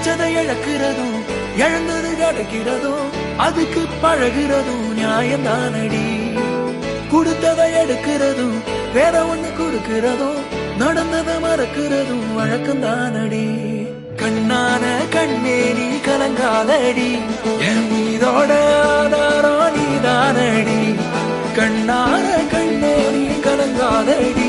கிடைச்சதை இழக்கிறதும் இழந்தது கிடைக்கிறதும் அதுக்கு பழகிறதும் நியாயம்தானடி. கொடுத்ததை எடுக்கிறதும் வேற ஒண்ணு கொடுக்கிறதும் நடந்ததை மறக்கிறதும் வழக்கம்தானடி. கண்ணான கண்ணே நீ கலங்காதடி, என் மீதோட ஆதாரம் நீதானடி. கண்ணான கண்ணே நீ கலங்காதடி.